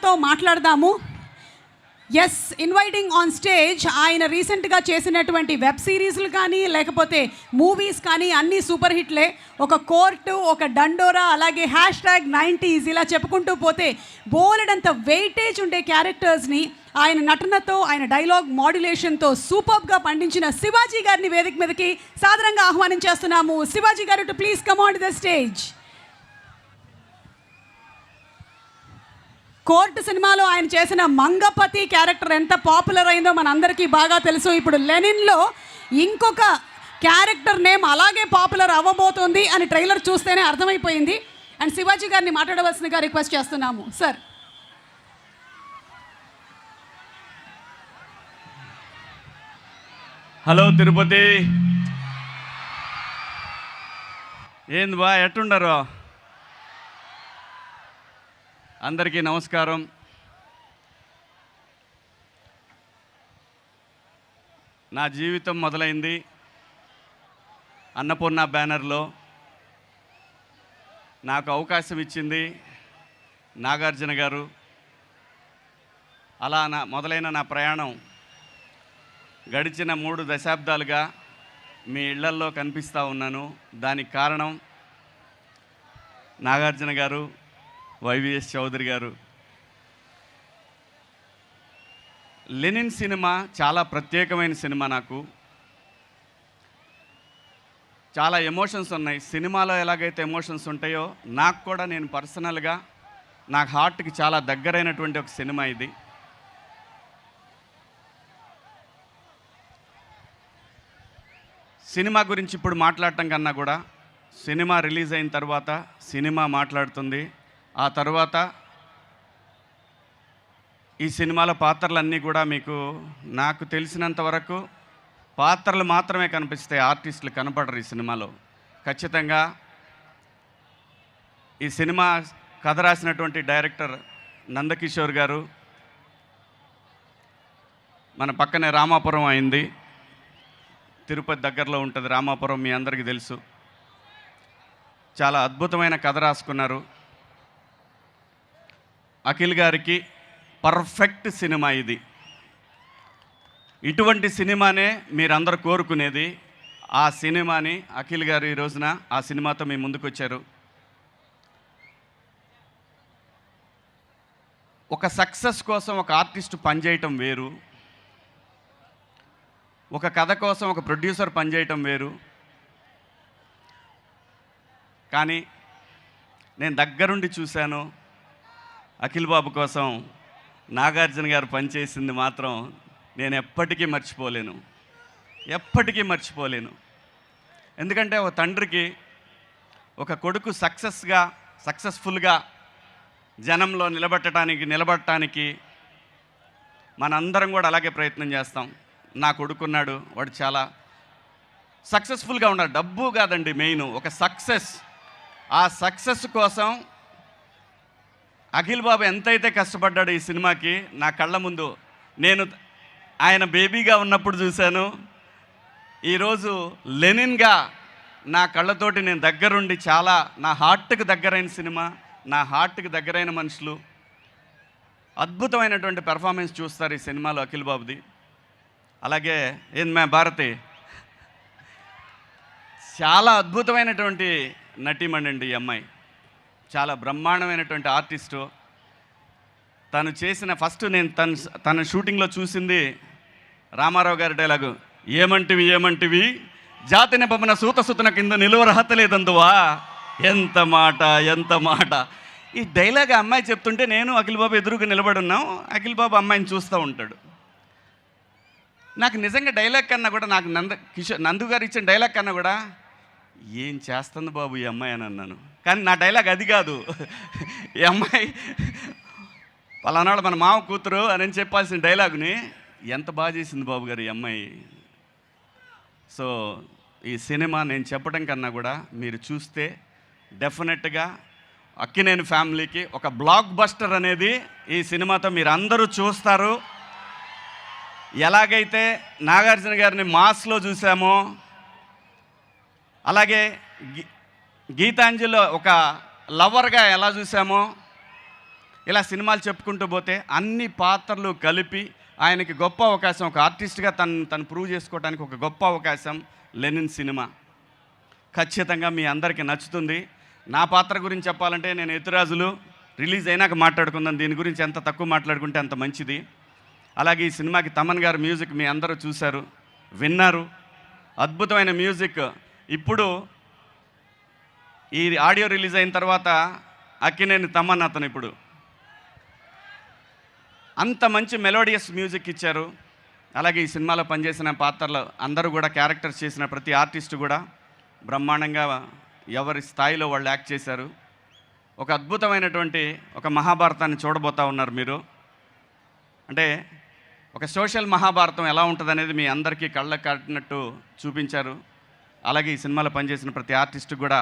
ఆయనతో మాట్లాడదాము. Yes, inviting on stage ఆయన రీసెంట్గా చేసినటువంటి వెబ్ సిరీస్లు కానీ లేకపోతే మూవీస్ కానీ అన్నీ సూపర్ హిట్లే. ఒక కోర్టు, ఒక డండోరా, అలాగే #90s ఇలా చెప్పుకుంటూ పోతే బోలెడంత వెయిటేజ్ ఉండే క్యారెక్టర్స్ని ఆయన నటనతో, ఆయన డైలాగ్ మాడ్యులేషన్తో సూపర్గా పండించిన శివాజీ గారిని వేదిక మీదకి సాదరంగా ఆహ్వానించేస్తున్నాము. శివాజీ గారు to please come on to the stage. Court సినిమాలో ఆయన చేసిన మంగపతి క్యారెక్టర్ ఎంత పాపులర్ అయిందో మనందరికీ బాగా తెలుసు. ఇప్పుడు లెనిన్లో ఇంకొక క్యారెక్టర్ నేమ్ అలాగే పాపులర్ అవ్వబోతోంది అని ట్రైలర్ చూస్తేనే అర్థమైపోయింది. అండ్ శివాజీ గారిని మాట్లాడవలసిందిగా రిక్వెస్ట్ చేస్తున్నాము. సార్. హలో తిరుపతి, ఏంది బా ఎట్టుండరు? అందరికీ నమస్కారం. నా జీవితం మొదలైంది అన్నపూర్ణ బ్యానర్లో. నాకు అవకాశం ఇచ్చింది నాగార్జున గారు. అలా మొదలైన నా ప్రయాణం గడిచిన 3 దశాబ్దాలుగా మీ ఇళ్లల్లో కనిపిస్తూ ఉన్నాను. దానికి కారణం నాగార్జున గారు, వైవిఎస్ చౌదరి గారు. లెనిన్ సినిమా చాలా ప్రత్యేకమైన సినిమా. నాకు చాలా ఎమోషన్స్ ఉన్నాయి. సినిమాలో ఎలాగైతే ఎమోషన్స్ ఉంటాయో నాకు కూడా, నేను పర్సనల్గా నాకు హార్ట్కి చాలా దగ్గరైనటువంటి ఒక సినిమా ఇది. సినిమా గురించి ఇప్పుడు మాట్లాడటం కన్నా కూడా సినిమా రిలీజ్ అయిన తర్వాత సినిమా మాట్లాడుతుంది. ఆ తర్వాత ఈ సినిమాలో పాత్రలన్నీ కూడా మీకు, నాకు తెలిసినంత వరకు పాత్రలు మాత్రమే కనిపిస్తాయి, ఆర్టిస్టులు కనపడరు ఈ సినిమాలో. ఖచ్చితంగా ఈ సినిమా కథ రాసినటువంటి డైరెక్టర్ నందకిషోర్ గారు. మన పక్కనే రామాపురం అయింది, తిరుపతి దగ్గరలో ఉంటుంది రామాపురం, మీ అందరికీ తెలుసు. చాలా అద్భుతమైన కథ రాసుకున్నారు. అఖిల్ గారికి పర్ఫెక్ట్ సినిమా ఇది. ఇటువంటి సినిమానే మీరందరూ కోరుకునేది. ఆ సినిమాని అఖిల్ గారు ఈ రోజున ఆ సినిమాతో మీ ముందుకు వచ్చారు. ఒక సక్సెస్ కోసం ఒక ఆర్టిస్ట్ పనిచేయటం వేరు, ఒక కథ కోసం ఒక ప్రొడ్యూసర్ పనిచేయటం వేరు. కానీ నేను దగ్గరుండి చూశాను, అఖిల్ బాబు కోసం నాగార్జున గారు పనిచేసింది మాత్రం నేను ఎప్పటికీ మర్చిపోలేను. ఎందుకంటే ఒక తండ్రికి ఒక కొడుకు సక్సెస్ఫుల్గా జనంలో నిలబడటానికి మనందరం కూడా అలాగే ప్రయత్నం చేస్తాం. నా కొడుకున్నాడు, వాడు చాలా సక్సెస్ఫుల్గా ఉన్నాడు. డబ్బు కాదండి మెయిన్, ఒక సక్సెస్. ఆ సక్సెస్ కోసం అఖిల్ బాబు ఎంతైతే కష్టపడ్డాడు ఈ సినిమాకి, నా కళ్ళ ముందు నేను ఆయన బేబీగా ఉన్నప్పుడు చూశాను. ఈరోజు లెనిన్గా నా కళ్ళతోటి నేను దగ్గరుండి, చాలా నా హార్ట్కి దగ్గరైన సినిమా, నా హార్ట్కి దగ్గరైన మనుషులు, అద్భుతమైనటువంటి పెర్ఫార్మెన్స్ చూస్తారు ఈ సినిమాలో అఖిల్ బాబుది. అలాగే భారతి చాలా అద్భుతమైనటువంటి నటీమణి అండి ఈ అమ్మాయి. చాలా బ్రహ్మాండమైనటువంటి ఆర్టిస్టు. తను చేసిన ఫస్ట్ నేను తన షూటింగ్లో చూసింది రామారావు గారి డైలాగు, ఏమంటివి జాతి నెపమన సూతసుతన కింద నిలువరహత లేదందువా. ఎంత మాట. ఈ డైలాగ్ అమ్మాయి చెప్తుంటే నేను అఖిల్ బాబు ఎదురుగా నిలబడి ఉన్నాం. అఖిల్ బాబు అమ్మాయిని చూస్తూ ఉంటాడు. నాకు నిజంగా డైలాగ్ కన్నా కూడా, నాకు నందు గారు ఇచ్చిన డైలాగ్ కన్నా కూడా, ఏం చేస్తుంది బాబు ఈ అమ్మాయి అని అన్నాను. కానీ నా డైలాగ్ అది కాదు. ఈ అమ్మాయి పలానాడు మన మామ కూతురు అని చెప్పాల్సిన డైలాగుని ఎంత బాగా చేసింది బాబు గారు ఈ అమ్మాయి. సో ఈ సినిమా నేను చెప్పడం కన్నా కూడా మీరు చూస్తే డెఫినెట్గా అక్కినేని ఫ్యామిలీకి ఒక బ్లాక్ బస్టర్ అనేది ఈ సినిమాతో మీరు అందరూ చూస్తారు. ఎలాగైతే నాగార్జున గారిని మాస్లో చూసామో, అలాగే గీతాంజలిలో ఒక లవర్గా ఎలా చూసామో, ఇలా సినిమాలు చెప్పుకుంటూ పోతే అన్ని పాత్రలు కలిపి ఆయనకి గొప్ప అవకాశం, ఒక ఆర్టిస్ట్గా తను ప్రూవ్ చేసుకోవడానికి ఒక గొప్ప అవకాశం లెనిన్ సినిమా. ఖచ్చితంగా మీ అందరికీ నచ్చుతుంది. నా పాత్ర గురించి చెప్పాలంటే నేను ఎతురాజులు రిలీజ్ అయినాక మాట్లాడుకుందాం, దీని గురించి ఎంత తక్కువ మాట్లాడుకుంటే అంత మంచిది. అలాగే ఈ సినిమాకి తమన్ గారు మ్యూజిక్ మీ అందరూ చూశారు, విన్నారు. అద్భుతమైన మ్యూజిక్. ఇప్పుడు ఈ ఆడియో రిలీజ్ అయిన తర్వాత అక్కినేని తమన్ అతను ఇప్పుడు అంత మంచి మెలోడియస్ మ్యూజిక్ ఇచ్చారు. అలాగే ఈ సినిమాలో పనిచేసిన పాత్రలు అందరూ కూడా, క్యారెక్టర్స్ చేసిన ప్రతి ఆర్టిస్టు కూడా బ్రహ్మాండంగా ఎవరి స్థాయిలో వాళ్ళు యాక్ట్ చేశారు. ఒక అద్భుతమైనటువంటి ఒక మహాభారతాన్ని చూడబోతా ఉన్నారు మీరు. అంటే ఒక సోషల్ మహాభారతం ఎలా ఉంటుంది అనేది మీ అందరికీ కళ్ళకు కట్టినట్టు చూపించారు. అలాగే ఈ సినిమాలో పనిచేసిన ప్రతి ఆర్టిస్టుకు కూడా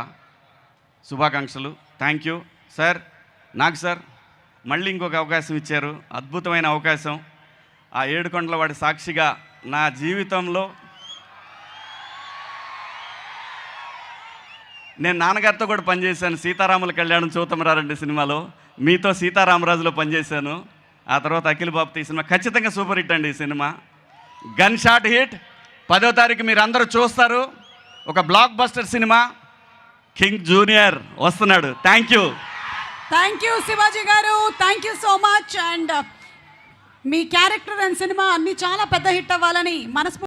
శుభాకాంక్షలు. Thank you sir. నాకు సార్ మళ్ళీ ఇంకొక అవకాశం ఇచ్చారు, అద్భుతమైన అవకాశం. ఆ ఏడుకొండల వాడి సాక్షిగా నా జీవితంలో నేను నాన్నగారితో కూడా పనిచేశాను. సీతారాముల కళ్యాణం చూతమరారండి సినిమాలో మీతో సీతారామరాజులో పనిచేశాను. ఆ తర్వాత అఖిల్ బాబుతో ఈ సినిమా ఖచ్చితంగా సూపర్ హిట్ అండి. ఈ సినిమా గన్ షాట్ హిట్. 10వ తారీఖు మీరు అందరూ చూస్తారు. ఒక block buster cinema. King junior వస్తున్నాడు. థ్యాంక్ యూ శివాజీ గారు, thank you so much. And me character and cinema అన్నీ చాలా పెద్ద హిట్ అవ్వాలని మనస్ఫూర్తిగా